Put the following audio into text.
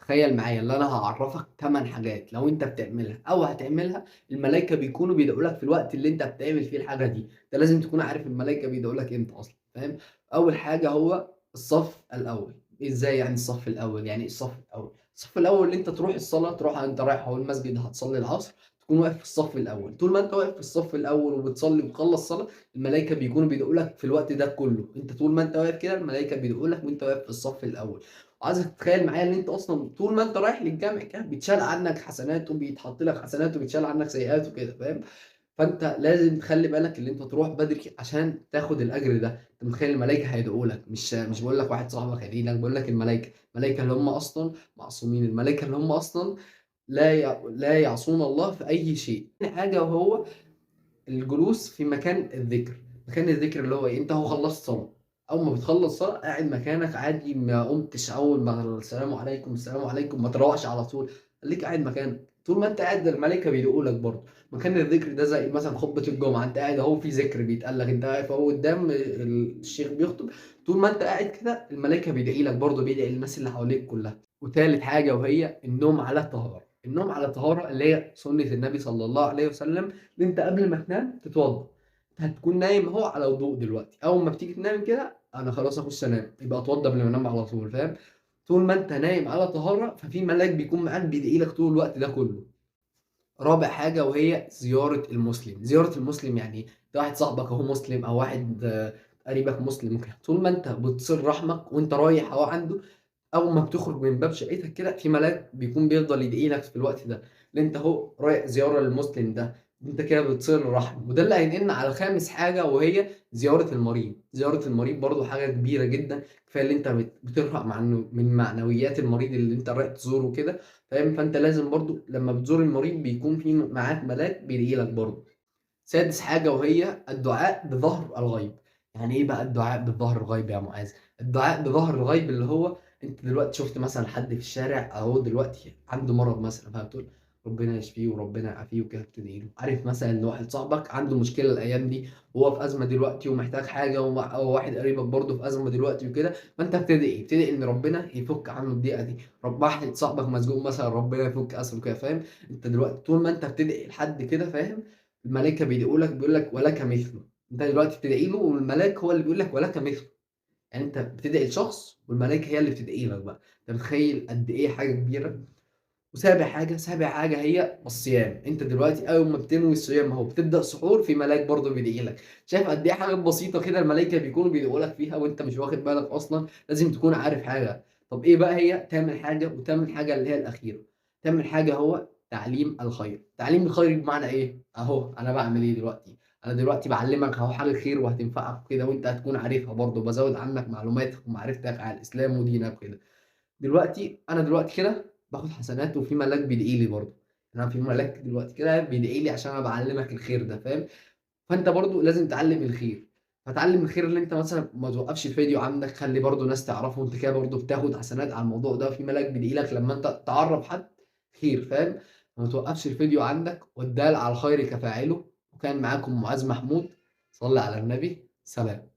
تخيل معايا اللي أنا هاعرّفك 8 حاجات لو أنت بتعملها أو هتعملها الملايكة بيكونوا بيدعوا لك في الوقت اللي أنت بتعمل فيه الحاجة دي، أنت لازم تكون عارف الملايكة بيدعوا لك إمتى أصلًا، فاهم؟ أول حاجة هو الصف الأول. إزاي يعني الصف الأول؟ يعني إيه الصف الأول؟ الصف الأول اللي أنت تروح الصلاة أنت رايح أهو المسجد هتصلي العصر، تكون واقف في الصف الأول، طول ما أنت واقف في الصف الأول وبتصلي ومخلّص صلاة، الملايكة بيكونوا بيدعوا لك في الوقت ده كله، أنت طول ما أنت واقف كده الملايكة بيدعوا لك وأنت واقف في الصف الأول. وعايزك تتخيل معايا إن أنت أصلًا طول ما أنت رايح للجامع كده بيتشال عنك حسنات وبيتحط لك حسنات وبيتشال عنك سيئات وكده، فاهم؟ فأنت لازم تخلّي بالك اللي أنت تروح بدري عشان تاخد الأجر ده. أنت متخيل الملايكة هيدعوا لك، مش باقول لك واحد صاحبك هيدعي لك، باقول لك الملايكة، الملايكة اللي هم أصلًا معصومين، الملايكة اللي هم أصلًا لا يعصون الله في أي شيء. تاني حاجة وهو الجلوس في مكان الذكر. مكان الذكر اللي هو إيه، أنت أهو خلّصت صلاة، أول ما بتخلّص صلاة قاعد مكانك عادي ما قُمتش أول ما السلام عليكم، السلام عليكم، ما تروّقش على طول، خلّيك قاعد مكانك، طول ما أنت قاعد الملايكة بيدعوا لك برضه. مكان الذكر ده زي مثلًا خطبة الجمعة، أنت قاعد أهو في ذكر بيتقال لك، أنت واقف أهو قدّام الشيخ بيخطب، طول ما أنت قاعد كده الملايكة بيدعي لك برضه، بيدعي للناس اللي حواليك كلّها. وتالت حاجة وهي النوم على طهارة. النوم على طهارة اللي هي سنة النبي صلى الله عليه وسلم، إن أنت قبل ما تنام تتوضّى. أنت هتكون نايم أهو على وضوء دلوقتي، أول ما بتيجي تنام كده أنا خلاص هاخش أنام، يبقى اتوضّى قبل ما أنام على طول، فاهم؟ طول ما أنت نايم على طهارة ففي ملاك بيكون معاك بيدعي لك طول الوقت ده كله. رابع حاجة وهي زيارة المسلم. زيارة المسلم يعني إيه؟ ده واحد صاحبك أهو مسلم أو واحد قريبك مسلم وكده، طول ما أنت بتصل رحمك وأنت رايح أهو عنده، أول ما بتخرج من باب شقتك كده في ملاك بيكون بيفضل يدعي لك في الوقت ده، اللي أنت أهو رايح زيارة للمسلم ده، أنت كده بتصل الرحم. وده اللي هينقلنا على خامس حاجة وهي زيارة المريض. زيارة المريض برضه حاجة كبيرة جدًا، كفاية اللي أنت بترفع من معنويات المريض اللي أنت رايح تزوره كده، فاهم؟ فأنت لازم برضه لمّا بتزور المريض بيكون في معاك ملاك بيدعي لك برضه. سادس حاجة وهي الدعاء بظهر الغيب. يعني إيه بقى الدعاء بظهر الغيب يا معاذ؟ الدعاء بظهر الغيب اللي هو أنت دلوقتي شُفت مثلًا حد في الشارع أهو دلوقتي عنده مرض مثلًا، فبتقول ربنا يشفيه وربنا يعافيه وكده بتدعي له. عارف مثلًا إن واحد صاحبك عنده مشكلة الأيام دي وهو في أزمة دلوقتي ومحتاج حاجة أو واحد قريبك برضه في أزمة دلوقتي وكده، فأنت بتدعي إن ربنا يفُك عنه الضيقة دي. واحد صاحبك مسجون مثلًا ربنا يفُك أسره كده، فاهم؟ أنت دلوقتي طول ما أنت بتدعي لحد كده، فاهم؟ الملايكة بيدعوا لك بيقول لك ولك مثله. أنت دلوقتي بتدعي له والملاك هو اللي بيقول لك ولك مثله. يعني أنت بتدعي لشخص والملايكة هي اللي بتدعي لك بقى. أنت متخيل قد إيه حاجة كبيرة؟ سابع حاجة هي الصيام. أنت دلوقتي أول ما بتنوي الصيام أهو بتبدأ سحور في ملاك برضه بيدعي لك. شايف قد إيه حاجات بسيطة كده الملايكة بيكونوا بيدعوا لك فيها وأنت مش واخد بالك أصلًا، لازم تكون عارف حاجة. طب إيه بقى هي تامن حاجة وتامن حاجة اللي هي الأخيرة؟ تامن حاجة هو تعليم الخير. تعليم الخير بمعنى إيه؟ أهو أنا باعمل إيه دلوقتي؟ أنا دلوقتي باعلّمك أهو حاجة خير وهتنفعك وكده وأنت هتكون عارفها برضه، بازوّد عنك معلوماتك ومعرفتك عن الإسلام ودينك وكده. أنا دلوقتي كده باخد حسنات وفي ملاك بيدعي لي برضه. أنا في ملاك دلوقتي كده بيدعي لي عشان أنا باعلّمك الخير ده، فاهم؟ فأنت برضه لازم تعلّم الخير. فتعلّم الخير اللي أنت مثلًا ما توقّفش الفيديو عندك، خلّي برضه ناس تعرفه، أنت كده برضه بتاخد حسنات على الموضوع ده، وفي ملاك بيدعي لك لمّا أنت تعرّف حد خير، فاهم؟ فما توقّفش الفيديو عندك، والدال على الخير كفاعله. وكان معاكم معاذ محمود، صَلّ على النبي، سلام.